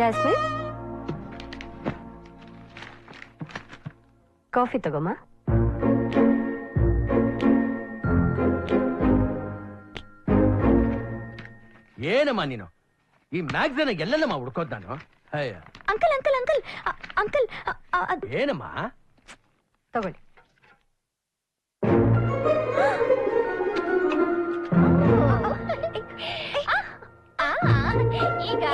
Jasmine, coffee ತಗೋಮ್ಮ. ಏನಮ್ಮ ನೀನು ಈ ಮ್ಯಾಗ್ಝಿನ್ ಎಲ್ಲೆಲ್ಲಮ್ಮ ಹುಡ್ಕೋದ್ ನಾನು? ಅಂಕಲ್ ಅಂಕಲ್ ಅಂಕಲ್ ಅಂಕಲ್ ಏನಮ್ಮ ತಗೊಳ್ಳಿ. ಈಗ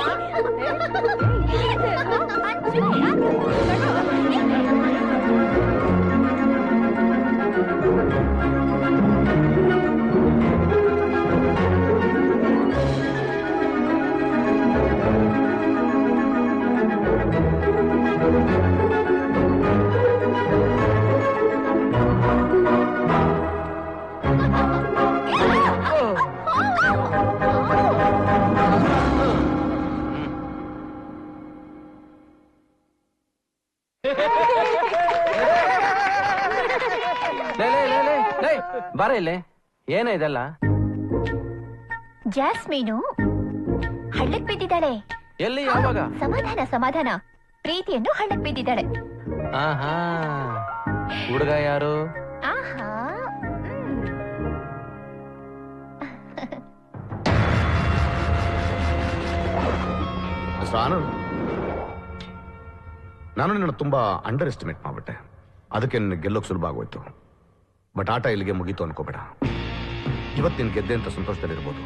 ಬಾರ ಇಲ್ಲಿ. ಏನ ಇದೆಲ್ಲ? ಜಾಸ್ಮೀನು ಹಳ್ಳಕ್ ಬಿದ್ದಿದ್ದಾಳೆ. ಎಲ್ಲಿ? ಯಾವಾಗ? ಸಮಾಧಾನ ಸಮಾಧಾನ. ಪ್ರೀತಿಯನ್ನು ಹಳ್ಳಕ್ ಬಿದ್ದಿದ್ದಾಳೆ. ಆಹಾ, ಹುಡುಗ ಯಾರು? ಆಹಾ, ಆನಂದ್, ನಾನು ನಿನ್ನ ತುಂಬಾ ಅಂಡರ್ ಎಸ್ಟಿಮೇಟ್ ಮಾಡ್ಬಿಟ್ಟೆ. ಅದಕ್ಕೆ ನಿನ್ನ ಗೆಲ್ಲೋಕ್ ಸುಲಭ ಆಗೋಯ್ತು. ಬಟ್ ಆಟ ಇಲ್ಲಿಗೆ ಮುಗೀತು ಅನ್ಕೋಬೇಡ. ಇವತ್ತು ನೀನು ಗೆದ್ದೆ ಅಂತ ಸಂತೋಷದಲ್ಲಿರ್ಬೋದು,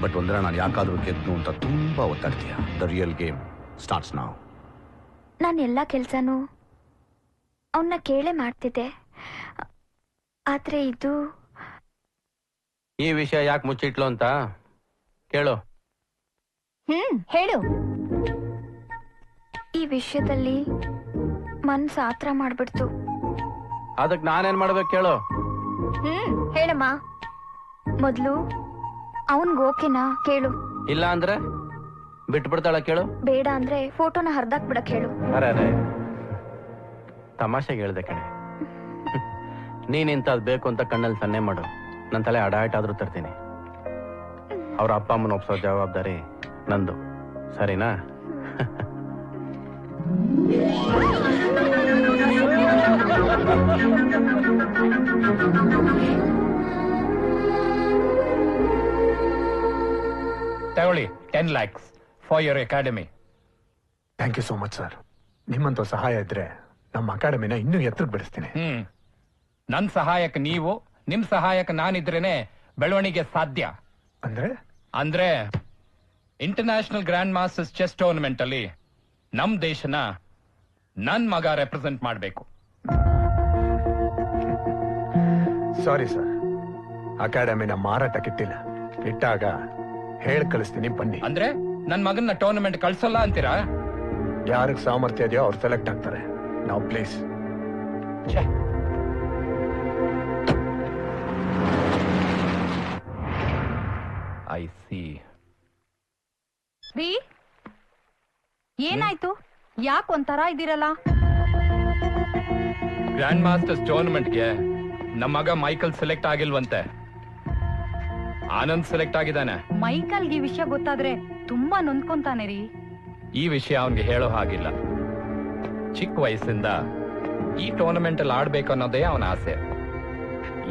ಬಟ್ ಒಂದಿನ ನಾನು ಯಾಕಾದ್ರೂ ಗೆದ್ದು ಅಂತ ತುಂಬಾ ಒತ್ತಾಡ್ತೀಯ. The real game starts now. ನಾನು ಎಲ್ಲಾ ಕೆಲ್ಸನೂ ಅವನ್ನ ಕೇಳೇ ಮಾಡ್ತಿದ್ದೆ. ಆದ್ರೆ ಇದು ಈ ವಿಷಯ ಯಾಕೆ ಮುಚ್ಚಿಟ್ಲು ಅಂತ ಕೇಳು. ಹೇಳು. ಈ ವಿಷಯದಲ್ಲಿ ಮನ್ಸು ಆತ್ರ ಮಾಡ್ಬಿಡ್ತು. ಅದಕ್ಕೆ ನಾನೇನ್ ಮಾಡ್ಬೇಕು ಕೇಳು. ಹೇಳಮ್ಮ. ಮೊದ್ಲು ಅವನ್ಗೆ ಓಕೆನಾ ಕೇಳು. ಇಲ್ಲ ಅಂದ್ರೆ ಬಿಟ್ಬಿಡ್ತಾಳ ಕೇಳು. ಬೇಡ ಅಂದ್ರೆ ಫೋಟೋನ ಹರ್ದಾಕ್ಬಿಡಕ್ ಹೇಳು. ಅರೆ ತಮಾಷೆಗೆ ಹೇಳ್ದೆ ಕಣೆ. ನೀನ್ ಇಂಥದ್ ಬೇಕು ಅಂತ ಕಣ್ಣಲ್ಲಿ ಸನ್ನೆ ಮಾಡು, ನನ್ನ ತಲೆ ಅಡಾಟಾದ್ರೂ ತರ್ತೀನಿ. ಅವ್ರ ಅಪ್ಪ ಅಮ್ಮನ ಒಪ್ಸೋ ಜವಾಬ್ದಾರಿ ನಂದು, ಸರಿನಾ? ತಗೊಳ್ಳಿ 10 lakhs for your academy. Thank you so much sir. ನಿಮ್ಮಂತ ಸಹಾಯ ಇದ್ರೆ ನಮ್ಮ ಅಕಾಡೆಮಿನ ಇನ್ನೂ ಎತ್ತರಕ್ಕೆ ಬೆಳೆಸ್ತೀನಿ. ನನ್ ಸಹಾಯಕ ನೀವು, ನಿಮ್ ಸಹಾಯಕ ನಾನಿದ್ರೇನೆ ಬೆಳವಣಿಗೆ ಸಾಧ್ಯ. ಅಂದ್ರೆ international grand masters chess tournament ಅಲ್ಲಿ ನಮ್ ದೇಶನ ನನ್ ಮಗ ರೆಪ್ರೆಸೆಂಟ್ ಮಾಡ್ಬೇಕು. ಸಾರಿ ಸರ್, ಅಕಾಡೆಮಿನ ಮಾರಾಟಕ್ಕಿಟ್ಟಿಲ್ಲ. ಇಟ್ಟಾಗ ಹೇಳ್ ಕಳಿಸ್ತೀನಿ, ಬನ್ನಿ. ಅಂದ್ರೆ ನನ್ ಮಗನ ಟೂರ್ನಮೆಂಟ್ ಕಳ್ಸಲ್ಲ ಅಂತೀರಾ? ಯಾರಿಗೆ ಸಾಮರ್ಥ್ಯ ಇದೆಯೋ ಅವ್ರು ಸೆಲೆಕ್ಟ್ ಆಗ್ತಾರೆ. ನಾವು ಪ್ಲೀಸ್. I C. ಏನಾಯ್ತು? ಯಾಕೆ ಒಂಥರ ಇದ್ದೀರಲ್ಲ? ಗ್ರ್ಯಾಂಡ್ ಮಾಸ್ಟರ್ಸ್ ಟೂರ್ನಮೆಂಟ್ಗೆ ನಮ್ಮ ಮಗ ಮೈಕಲ್ ಸೆಲೆಕ್ಟ್ ಆಗಿಲ್ವಂತೆ. ಆನಂದ್ ಸೆಲೆಕ್ಟ್ ಆಗಿದ್ದಾನೆ. ಮೈಕಲ್ಗೆ ಈ ವಿಷಯ ಗೊತ್ತಾದ್ರೆ ತುಂಬಾ ನೊಂದ್ಕೊಂತಾನೆ ರೀ. ಈ ವಿಷಯ ಅವನ್ಗೆ ಹೇಳೋ ಹಾಗಿಲ್ಲ. ಚಿಕ್ಕ ವಯಸ್ಸಿಂದ ಈ ಟೂರ್ನಮೆಂಟ್ ಅಲ್ಲಿ ಆಡ್ಬೇಕು ಅನ್ನೋದೇ ಅವನ ಆಸೆ.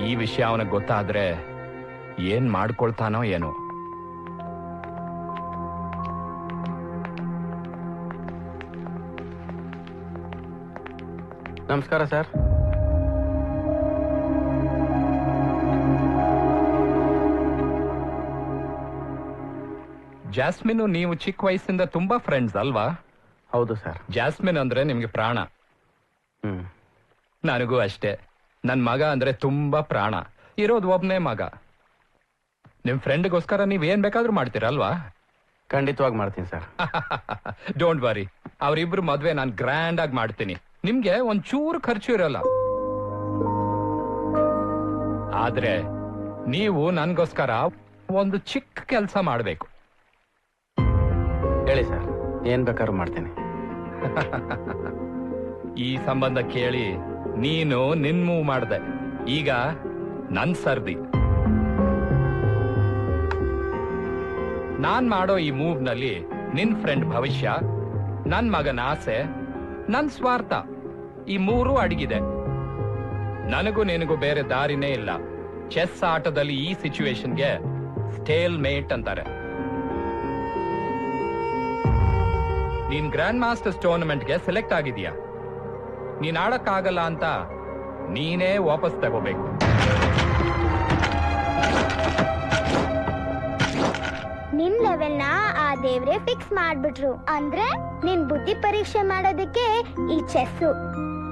ಈ ವಿಷಯ ಅವನಿಗೆ ಗೊತ್ತಾದ್ರೆ ಏನ್ ಮಾಡ್ಕೊಳ್ತಾನೋ ಏನೋ. ನಮಸ್ಕಾರ ಸರ್. ಜಾಸ್ಮಿನ್ ನೀವು ಚಿಕ್ಕ ವಯಸ್ಸಿಂದ ತುಂಬಾ ಫ್ರೆಂಡ್ಸ್ ಅಲ್ವಾ? ಹೌದು ಸರ್. ಜಾಸ್ಮಿನ್ ಅಂದ್ರೆ ನಿಮ್ಗೆ ಪ್ರಾಣ. ನನಗೂ ಅಷ್ಟೇ. ನನ್ ಮಗ ಅಂದ್ರೆ ತುಂಬಾ ಪ್ರಾಣ. ಇರೋದು ಒಬ್ನೇ ಮಗ. ನಿಮ್ ಫ್ರೆಂಡ್ಗೋಸ್ಕರ ನೀವ್ ಏನ್ ಬೇಕಾದ್ರೂ ಮಾಡ್ತೀರಲ್ವಾ? ಖಂಡಿತವಾಗಿ ಮಾಡ್ತೀನಿ ಸರ್. ಡೋಂಟ್ ವರಿ, ಅವರಿಬ್ರು ಮದ್ವೆ ನಾನು ಗ್ರ್ಯಾಂಡ್ ಆಗಿ ಮಾಡ್ತೀನಿ. ನಿಮ್ಗೆ ಒಂಚೂರು ಖರ್ಚು ಇರಲ್ಲ. ಆದ್ರೆ ನೀವು ನನ್ಗೋಸ್ಕರ ಒಂದು ಚಿಕ್ಕ ಕೆಲಸ ಮಾಡ್ಬೇಕು. ಹೇಳಿ ಸರ್, ಏನ್ ಬೇಕಾದ್ರೂ ಮಾಡ್ತೀನಿ. ಈ ಸಂಬಂಧ ಕೇಳಿ ನೀನು ನಿನ್ ಮೂವ್ ಮಾಡ್ದೆ. ಈಗ ನನ್ ಸರ್ದಿ. ನಾನ್ ಮಾಡೋ ಈ ಮೂವ್ ನಲ್ಲಿ ನಿನ್ ಫ್ರೆಂಡ್ ಭವಿಷ್ಯ, ನನ್ ಮಗನ ಆಸೆ, ನನ್ ಸ್ವಾರ್ಥ, ಈ ಮೂರೂ ಅಡಗಿದೆ. ನನಗೂ ನಿನಗೂ ಬೇರೆ ದಾರಿನೇ ಇಲ್ಲ. ಚೆಸ್ ಆಟದಲ್ಲಿ ಈ ಸಿಚುವೇಶನ್ಗೆ ಸ್ಟೇಲ್ ಮೇಟ್ ಅಂತಾರೆ. ನೀನ್ ಗ್ರ್ಯಾಂಡ್ ಮಾಸ್ಟರ್ಸ್ ಟೂರ್ನಮೆಂಟ್ಗೆ ಸೆಲೆಕ್ಟ್ ಆಗಿದೀಯಾ. ನೀನ್ ಆಡಕ್ಕಾಗಲ್ಲ ಅಂತ ನೀನೇ ವಾಪಸ್ ತಗೋಬೇಕು. ನಿನ್ ಲೆವೆಲ್ನ ಆ ದೇವ್ರೆ ಫಿಕ್ಸ್ ಮಾಡ್ಬಿಟ್ರು. ಅಂದ್ರೆ ನಿನ್ ಬುದ್ಧಿ ಪರೀಕ್ಷೆ ಮಾಡೋದಕ್ಕೆ ಈ ಚೆಸ್ಸು.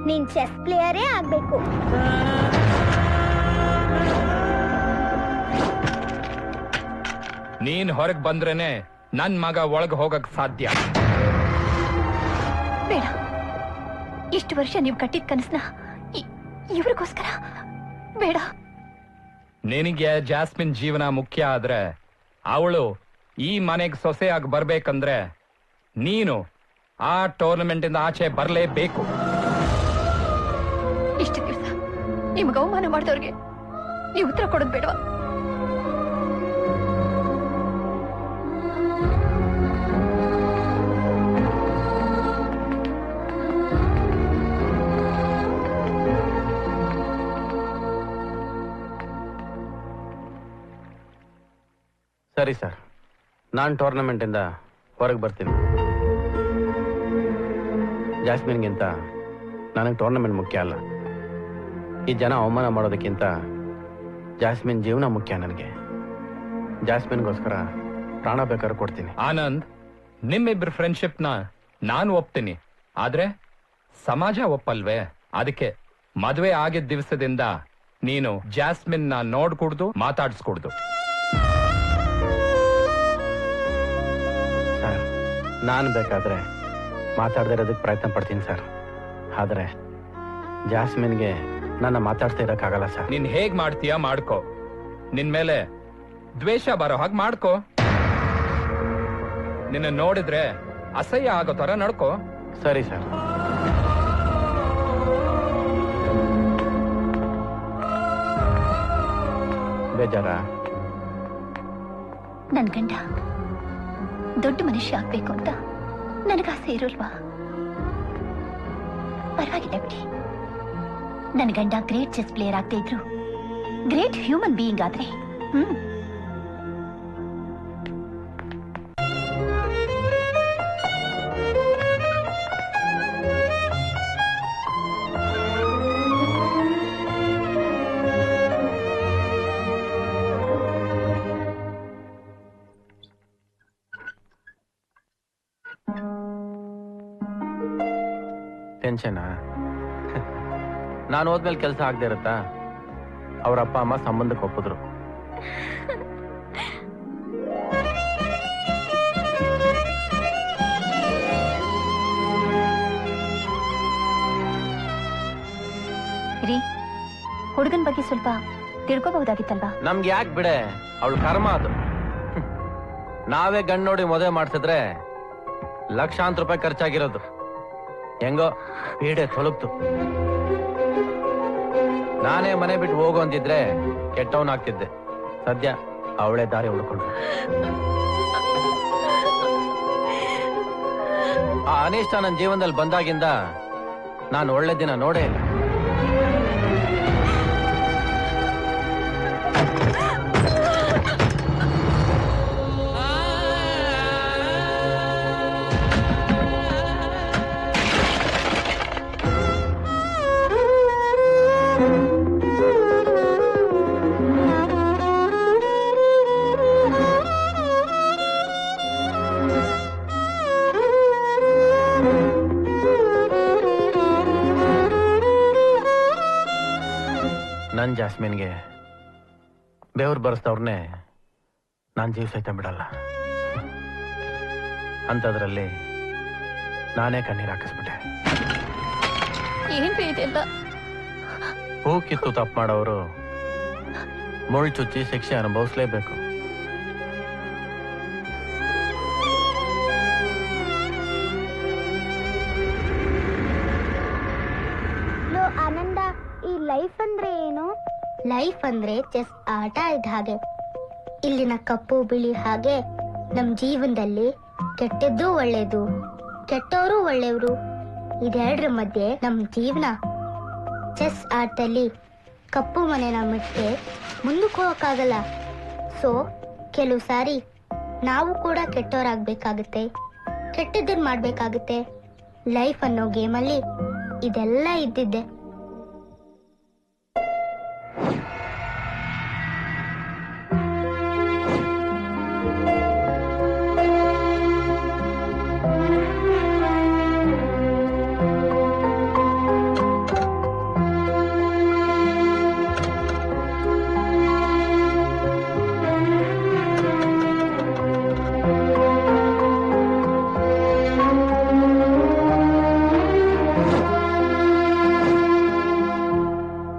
ನೀನ್ ಚೆಸ್ ಪ್ಲೇಯರೇ ಆಗ್ಬೇಕು. ನೀನ್ ಹೊರಗ್ ಬಂದ್ರೇನೆ ನನ್ ಮಗ ಒಳಗ್ ಹೋಗಕ್ ಸಾಧ್ಯ. ಬೇಡ, ಇಷ್ಟು ವರ್ಷ ನೀವು ಕಟ್ಟಿದ ಕನಸ್ನ ಇವ್ರಿಗೋಸ್ಕರ ಬೇಡ. ನಿನಗೆ ಜಾಸ್ಮಿನ್ ಜೀವನ ಮುಖ್ಯ ಆದ್ರೆ, ಅವಳು ಈ ಮನೆಗೆ ಸೊಸೆಯಾಗಿ ಬರ್ಬೇಕಂದ್ರೆ ನೀನು ಆ ಟೂರ್ನಮೆಂಟ್ ಇಂದ ಆಚೆ ಬರಲೇಬೇಕು. ಇಷ್ಟು ದಿವಸ ನಿಮ್ಗೆ ಅವಮಾನ ಮಾಡಿದವ್ರಿಗೆ ನೀವು ಉತ್ತರ ಕೊಡೋದು ಬೇಡವಾ? ಸರಿ ಸರ್, ನಾನು ಟೂರ್ನಮೆಂಟಿಂದ ಹೊರಗೆ ಬರ್ತೀನಿ. ಜಾಸ್ಮಿನ್ಗಿಂತ ನನಗೆ ಟೂರ್ನಮೆಂಟ್ ಮುಖ್ಯ ಅಲ್ಲ. ಈ ಜನ ಅವಮಾನ ಮಾಡೋದಕ್ಕಿಂತ ಜಾಸ್ಮಿನ್ ಜೀವನ ಮುಖ್ಯ ನನಗೆ. ಜಾಸ್ಮಿನ್ಗೋಸ್ಕರ ಪ್ರಾಣ ಬೇಕಾದ್ರೆ ಕೊಡ್ತೀನಿ. ಆನಂದ್, ನಿಮ್ಮಿಬ್ರ ಫ್ರೆಂಡ್ಶಿಪ್ನ ನಾನು ಒಪ್ತೀನಿ, ಆದ್ರೆ ಸಮಾಜ ಒಪ್ಪಲ್ವೇ? ಅದಕ್ಕೆ ಮದುವೆ ಆಗಿದ್ದ ದಿವಸದಿಂದ ನೀನು ಜಾಸ್ಮಿನ್ ನ ನೋಡ್ಕೂಡ್ದು, ಮಾತಾಡ್ಸ್ಕೂಡ್ದು. ಸರ್, ನಾನು ಬೇಕಾದ್ರೆ ಮಾತಾಡದೇ ಇರೋದಕ್ಕೆ ಪ್ರಯತ್ನ ಪಡ್ತೀನಿ ಸರ್. ಆದ್ರೆ ಜಾಸ್ಮಿನ್ಗೆ ನನ್ನ ಮಾತಾಡ್ತಾ ಇರಕ್ಕಾಗಲ್ಲ ಸರ್. ನೀನ್ ಹೇಗ್ ಮಾಡ್ತೀಯ ಮಾಡ್ಕೋ. ನಿನ್ ಮೇಲೆ ದ್ವೇಷ ಬರೋ ಹಾಗೆ ಮಾಡ್ಕೋ. ನಿನ್ನ ನೋಡಿದ್ರೆ ಅಸಹ್ಯ ಆಗೋ ತರ ನಡ್ಕೋ. ಸರಿ ಸರ್. ಬೇಜಾರ? ನನ್ ಗಂಡ ದೊಡ್ಡ ಮನುಷ್ಯ ಆಗ್ಬೇಕು ಅಂತ ನನಗಾಸೆ ಇರೋಲ್ವಾ? ಪರವಾಗಿಲ್ಲ ಬಿಡಿ. ನನ್ ಗಂಡ ಗ್ರೇಟ್ ಚೆಸ್ ಪ್ಲೇಯರ್ ಆಗ್ತಾ ಇದ್ರು, ಗ್ರೇಟ್ ಹ್ಯೂಮನ್ ಬೀಯಿಂಗ್ ಆದ್ರೆ ಟೆನ್ಷನಾ? ನಾನು ಹೋದ್ಮೇಲೆ ಕೆಲಸ ಆಗದೆ ಇರುತ್ತಾ? ಅವ್ರ ಅಪ್ಪ ಅಮ್ಮ ಸಂಬಂಧಕ್ಕೆ ಒಪ್ಪಿದ್ರು. ರೀ, ಹುಡುಗನ ಬಗ್ಗೆ ಸ್ವಲ್ಪ ತಿಳ್ಕೋಬಹುದಾಗಿತ್ತಲ್ವಾ? ನಮ್ಗೆ ಯಾಕೆ ಬಿಡೆ, ಅವಳು ಕರ್ಮ ಅದು. ನಾವೇ ಗಂಡು ನೋಡಿ ಮದುವೆ ಮಾಡ್ಸಿದ್ರೆ ಲಕ್ಷಾಂತರ ರೂಪಾಯಿ ಖರ್ಚಾಗಿರೋದು. ಹೆಂಗೋ ಪೀಡೆ ತೊಲಗ್ತು. ನಾನೇ ಮನೆ ಬಿಟ್ಟು ಹೋಗು ಅಂದಿದ್ರೆ ಕೆಟ್ಟವನಾಗ್ತಿದ್ದೆ. ಸದ್ಯ ಅವಳೇ ದಾರಿ ಹುಡ್ಕೊಂಡ್ರು. ಆ ಅನಿಷ್ಟ ನನ್ನ ಜೀವನದಲ್ಲಿ ಬಂದಾಗಿಂದ ನಾನು ಒಳ್ಳೆ ದಿನ ನೋಡೇ ಇಲ್ಲ. ನನ್ ಜಾಸ್ಮಿನ್ಗೆ ಬೆವರು ಬರೆಸ್ದವ್ರನ್ನೇ ನಾನ್ ಜೀವ ಸಹಿತ ಬಿಡಲ್ಲ. ಅಂತದ್ರಲ್ಲಿ ನಾನೇ ಕಣ್ಣೀರ್ ಹಾಕಿಸ್ಬಿಟ್ಟೆ. ಏನ್ ಇದೆಲ್ಲ? ಹೂ ಕಿತ್ತು ತಪ್ಪು ಮಾಡೋರು ಮುಳ್ಳು ಚುಚ್ಚಿ ಶಿಕ್ಷೆ ಅನುಭವಿಸ್ಲೇಬೇಕು. ಆನಂದ, ಈ ಲೈಫ್ ಅಂದ್ರೆ ಏನು? ಲೈಫ್ ಅಂದ್ರೆ ಚೆಸ್ ಆಟ ಇದ್ದ ಹಾಗೆ. ಇಲ್ಲಿನ ಕಪ್ಪು ಬಿಳಿ ಹಾಗೆ ನಮ್ ಜೀವನದಲ್ಲಿ ಕೆಟ್ಟದ್ದು ಒಳ್ಳೇದು, ಕೆಟ್ಟವರು ಒಳ್ಳೆಯವರು, ಇದೆರಡರ ಮಧ್ಯೆ ನಮ್ ಜೀವನ. ಚೆಸ್ ಆಟದಲ್ಲಿ ಕಪ್ಪು ಮನೆನ ಬಿಟ್ಟೆ ಮುಂದಕ್ಕೆ ಹೋಗಕ್ಕಾಗಲ್ಲ. ಸೊ ಕೆಲವು ಸಾರಿ ನಾವು ಕೂಡ ಕೆಟ್ಟವರಾಗ್ಬೇಕಾಗುತ್ತೆ, ಕೆಟ್ಟದ್ದನ್ ಮಾಡ್ಬೇಕಾಗುತ್ತೆ. ಲೈಫ್ ಅನ್ನೋ ಗೇಮಲ್ಲಿ ಇದೆಲ್ಲ ಇದ್ದಿದ್ದೆ.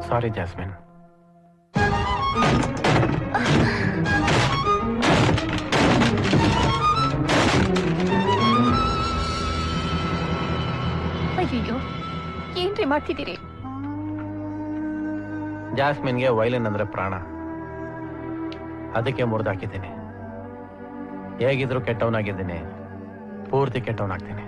ಸಾರಿ ಜಾಸ್ಮಿನ್. ಅಯ್ಯೋ, ಏನ್ರಿ ಮಾಡ್ತಿದ್ದೀರಿ? ಜಾಸ್ಮಿನ್ಗೆ ವೈಲಿನ್ ಅಂದ್ರೆ ಪ್ರಾಣ, ಅದಕ್ಕೆ ಮುರಿದಾಕಿದ್ದೀನಿ. ಹೇಗಿದ್ರು ಕೆಟ್ಟವನಾಗಿದ್ದೀನಿ, ಪೂರ್ತಿ ಕೆಟ್ಟವನಾಗ್ತೀನಿ.